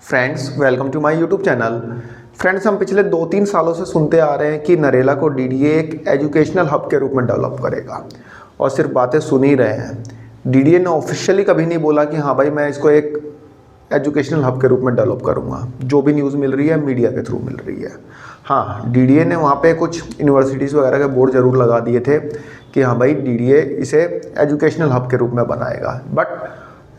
Friends, welcome to my YouTube channel. Friends, हम पिछले 2-3 सालों से सुनते आ रहे हैं कि नरेला को डीडीए एक एजुकेशनल हब के रूप में डेवलप करेगा और सिर्फ बातें सुन ही रहे हैं। डीडीए ने ऑफिशियली कभी नहीं बोला कि हाँ भाई मैं इसको एक एजुकेशनल हब के रूप में डेवलप करूँगा। जो भी न्यूज़ मिल रही है मीडिया के थ्रू मिल रही है। हाँ, डीडीए ने वहाँ पे कुछ यूनिवर्सिटीज़ वगैरह के बोर्ड ज़रूर लगा दिए थे कि हाँ भाई डीडीए इसे एजुकेशनल हब के रूप में बनाएगा, बट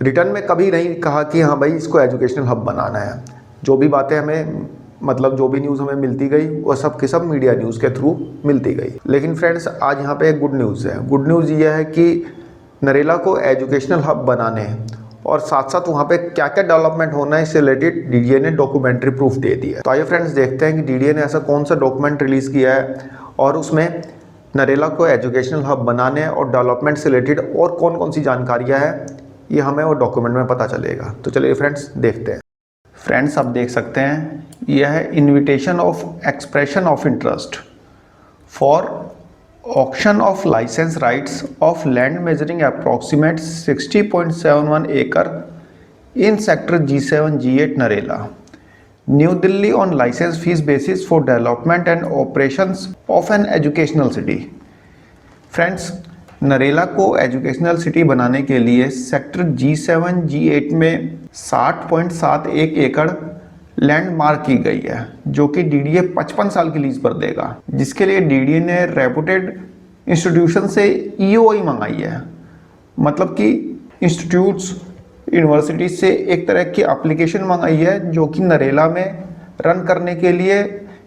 रिटर्न में कभी नहीं कहा कि हाँ भाई इसको एजुकेशनल हब बनाना है। जो भी बातें हमें जो भी न्यूज़ हमें मिलती गई वो सब के सब मीडिया न्यूज़ के थ्रू मिलती गई। लेकिन फ्रेंड्स, आज यहाँ पे एक गुड न्यूज़ है। गुड न्यूज़ ये है कि नरेला को एजुकेशनल हब बनाने और साथ साथ वहाँ पे क्या क्या डेवलपमेंट होना है इससे रिलेटेड डीडीए ने डॉक्यूमेंट्री प्रूफ दे दी है। तो आइए फ्रेंड्स देखते हैं कि डीडीए ने ऐसा कौन सा डॉक्यूमेंट रिलीज़ किया है और उसमें नरेला को एजुकेशनल हब बनाने और डेवलपमेंट से रिलेटेड और कौन कौन सी जानकारियाँ हैं, ये हमें वो डॉक्यूमेंट में पता चलेगा। तो चलिए फ्रेंड्स देखते हैं। फ्रेंड्स, आप देख सकते हैं यह है invitation of expression of interest for auction of licence rights of land measuring approximate 60.71 एकड़ in sector G7 G8 Narela, new Delhi on licence fee basis for development and operations of an educational city. Friends, Narela को educational city बनाने के लिए sector G7 G8 में 60.71 एकड़ land mark की गई है, जो कि डीडीए 55 साल की लीज पर देगा, जिसके लिए डीडीए ने रेपुटेड इंस्टीट्यूशन से ईओआई मंगाई है। मतलब कि इंस्टीट्यूट्स यूनिवर्सिटीज से एक तरह की एप्लीकेशन मंगाई है जो कि नरेला में रन करने के लिए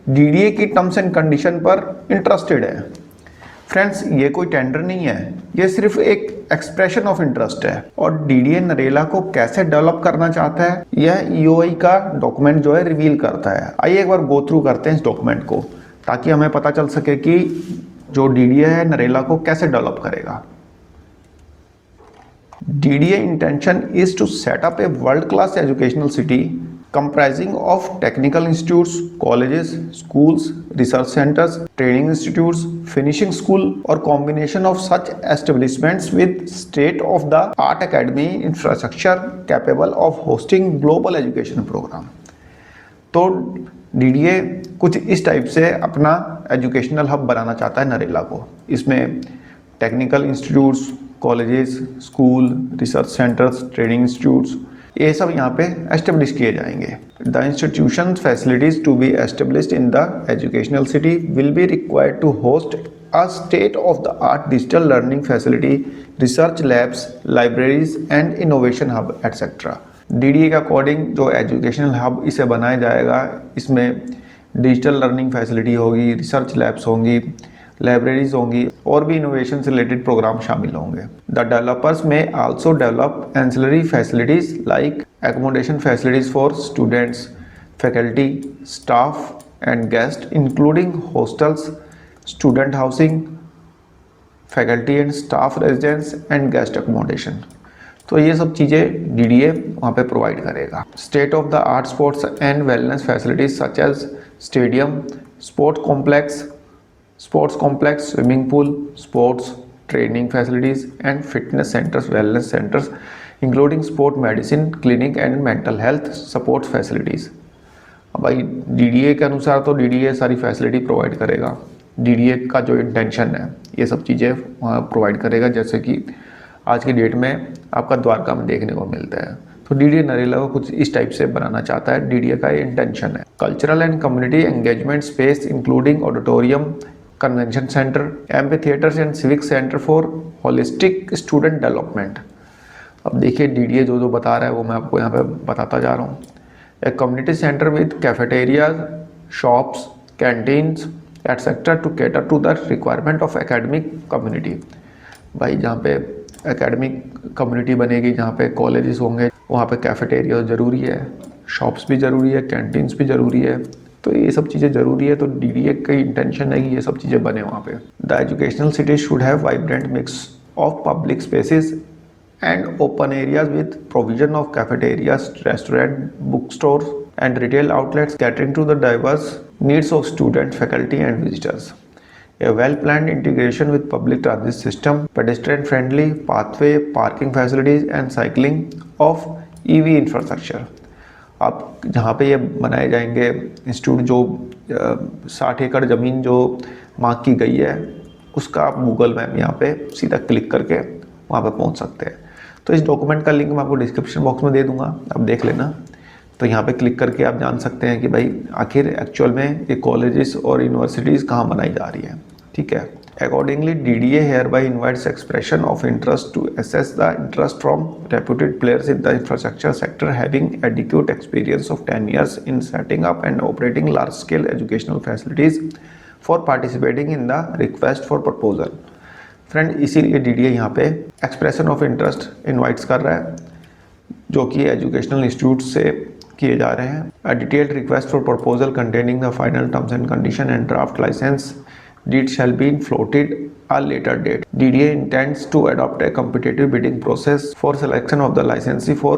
डीडीए की टर्म्स एंड कंडीशन पर इंटरेस्टेड है। फ्रेंड्स, ये कोई टेंडर नहीं है, ये सिर्फ एक एक्सप्रेशन ऑफ इंटरेस्ट है। और डीडीए नरेला को कैसे डेवलप करना चाहता है यह ईओआई का डॉक्यूमेंट जो है रिवील करता है। आइए एक बार गो थ्रू करते हैं इस डॉक्यूमेंट को, ताकि हमें पता चल सके कि जो डीडीए है नरेला को कैसे डेवलप करेगा। DDA intention is to set up a world class educational city comprising of technical institutes, colleges, schools, research centers, training institutes, finishing school or combination of such establishments with state-of-the-art academy infrastructure capable of hosting global education program। तो DDA कुछ इस type से अपना educational hub बनाना चाहता है नरेला को। इसमें technical institutes, colleges, school, research centres, training institutes, ये सब यहाँ पे एस्टेब्लिश किए जाएंगे। The institution facilities to be established in the educational city will be required to host a state of the art digital learning facility, research labs, libraries and innovation hub etcetera. DDA के according जो educational hub इसे बनाया जाएगा, इसमें digital learning facility होगी, research labs होंगी, libraries होंगी और भी इनोवेशन से रिलेटेड प्रोग्राम शामिल होंगे। The developers may also develop ancillary facilities like accommodation facilities for students, faculty, staff and guest including hostels, student housing, faculty and staff residence and guest accommodation. तो ये सब चीज़ें डीडीए वहाँ पे provide करेगा। State of the art sports and wellness facilities such as stadium, sports complex, swimming pool, sports training facilities and fitness centers, wellness centers including sport medicine clinic and mental health support facilities। अब भाई DDA के अनुसार तो DDA सारी facility provide करेगा। DDA का जो intention है ये सब चीज़ें वहाँ प्रोवाइड करेगा, जैसे कि आज की डेट में आपका द्वारका में देखने को मिलता है। तो डीडीए नरेला को कुछ इस टाइप से बनाना चाहता है, डीडीए का ये इंटेंशन है। Cultural and community engagement space including auditorium, convention centre, amphi theatres and civic centre for holistic student development. अब देखिए डीडीए जो बता रहा है वो मैं आपको यहाँ पे बताता जा रहा हूँ। A community centre with cafeterias, shops, canteens etcetera to cater to the requirement of academic community. भाई जहाँ पे एकेडमिक कम्युनिटी बनेगी, जहाँ पे कॉलेजेस होंगे, वहाँ पे कैफेटेरिया ज़रूरी है, शॉप्स भी ज़रूरी है, कैंटीन्स भी ज़रूरी है। तो ये सब चीज़ें ज़रूरी है। तो डीडीए की इंटेंशन है कि ये सब चीज़ें बने वहाँ पे। The educational city should have vibrant mix of public spaces and open areas with provision of cafeterias, restaurant, book store and retail outlets catering to the diverse needs of students, faculty and visitors. A well-planned integration with public transit system, pedestrian-friendly pathway, parking facilities and cycling of EV infrastructure. आप जहाँ पे ये बनाए जाएंगे institute, जो 60 एकड़ ज़मीन जो मार्क की गई है, उसका आप गूगल मैप यहाँ पे सीधा क्लिक करके वहाँ पे पहुँच सकते हैं। तो इस डॉक्यूमेंट का लिंक मैं आपको डिस्क्रिप्शन बॉक्स में दे दूँगा, आप देख लेना। तो यहाँ पे क्लिक करके आप जान सकते हैं कि भाई आखिर एक्चुअल में ये कॉलेजेस और यूनिवर्सिटीज़ कहाँ बनाई जा रही है। ठीक है। Accordingly, DDA hereby invites expression of interest to assess the interest from reputed players in the infrastructure sector having adequate experience of 10 years in setting up and operating large-scale educational facilities for participating in the request for proposal. Friend, इसीलिए DDA यहाँ पे expression of interest invites कर रहा है, जो कि educational institute से किए जा रहे हैं। A detailed request for proposal containing the final terms and condition and draft license deed shall be floated a later date. DDA intends to adopt a competitive bidding process for selection of the licensee for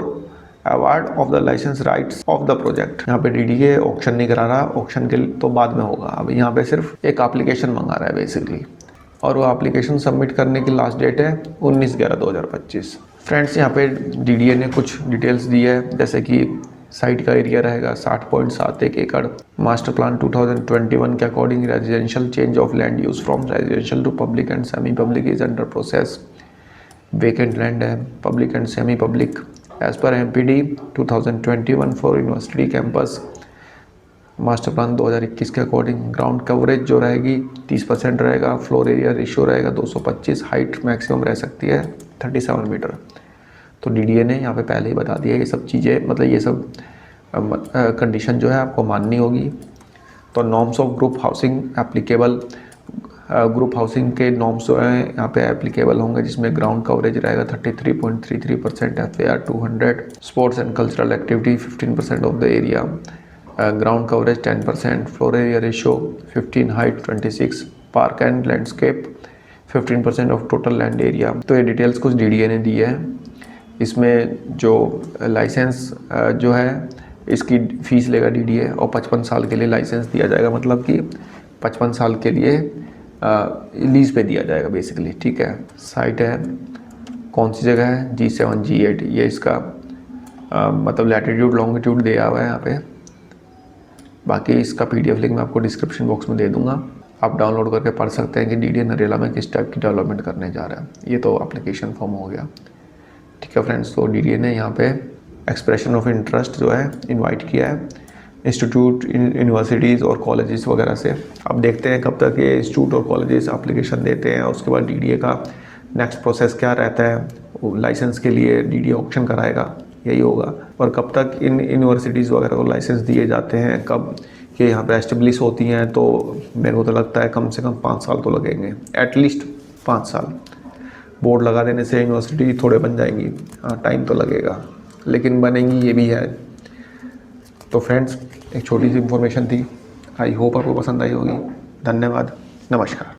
award of the license rights of the project. यहाँ पे DDA auction नहीं करा रहा, auction के तो बाद में होगा। अब यहाँ पे सिर्फ एक एप्लीकेशन मंगा रहा है बेसिकली, और वो एप्लीकेशन सबमिट करने की लास्ट डेट है 19/11/2025। फ्रेंड्स, यहाँ पे DDA ने कुछ डिटेल्स दी है, जैसे कि साइट का एरिया रहेगा 60.71 एकड़। मास्टर प्लान 2021 के according residential change of land use from residential to public and semi public is under process. Vacant land है, public and semi public. As per MPD 2021 for university campus. Master plan 2021 के according ground coverage जो रहेगी 30% रहेगा। Floor area ratio रहेगा 225। Height maximum रह सकती है 37 metre. तो DDA ने यहाँ पे पहले ही बता दिया ये सब चीज़ें, मतलब ये सब कंडीशन जो है आपको माननी होगी। तो norms of group housing applicable, group housing के नॉर्म्स जो हैं यहाँ पे एप्लीकेबल होंगे, जिसमें ग्राउंड कवरेज रहेगा 33.33%, FAR 200, sports and cultural activity 15% of the area, ground coverage 10%, floor area ratio 15, height 26, park and landscape 15% of total land area. तो ये डिटेल्स कुछ DDA ने दी है। इसमें जो लाइसेंस जो है इसकी फ़ीस लेगा DDA, और 55 साल के लिए लाइसेंस दिया जाएगा, मतलब कि 55 साल के लिए लीज़ पे दिया जाएगा बेसिकली। ठीक है। साइट है, कौन सी जगह है, G7 G8, ये इसका मतलब लैटिट्यूड लॉन्गिट्यूड दिया हुआ है यहाँ पे। बाकी इसका PDF लिंक मैं आपको डिस्क्रिप्शन बॉक्स में दे दूँगा, आप डाउनलोड करके पढ़ सकते हैं कि DDA नरेला में किस टाइप की डेवलपमेंट करने जा रहा है। ये तो एप्लीकेशन फॉर्म हो गया। ठीक है फ्रेंड्स, तो DDA ने यहाँ पे एक्सप्रेशन ऑफ इंटरेस्ट जो है इनवाइट किया है इंस्टीट्यूट, यूनिवर्सिटीज़ और कॉलेजेस वगैरह से। अब देखते हैं कब तक ये इंस्टीट्यूट और कॉलेजेस एप्लीकेशन देते हैं, उसके बाद DDA का नेक्स्ट प्रोसेस क्या रहता है। वो लाइसेंस के लिए DDA ऑक्शन कराएगा, यही होगा। और कब तक इन यूनिवर्सिटीज़ वगैरह को लाइसेंस दिए जाते हैं, कब ये यहाँ पे एस्टेब्लिश होती हैं, तो मेरे को तो लगता है कम से कम 5 साल तो लगेंगे, एटलीस्ट 5 साल। बोर्ड लगा देने से यूनिवर्सिटी थोड़े बन जाएंगी, हाँ टाइम तो लगेगा, लेकिन बनेंगी, ये भी है। तो फ्रेंड्स, एक छोटी सी इन्फॉर्मेशन थी, आई होप आपको पसंद आई होगी। धन्यवाद, नमस्कार।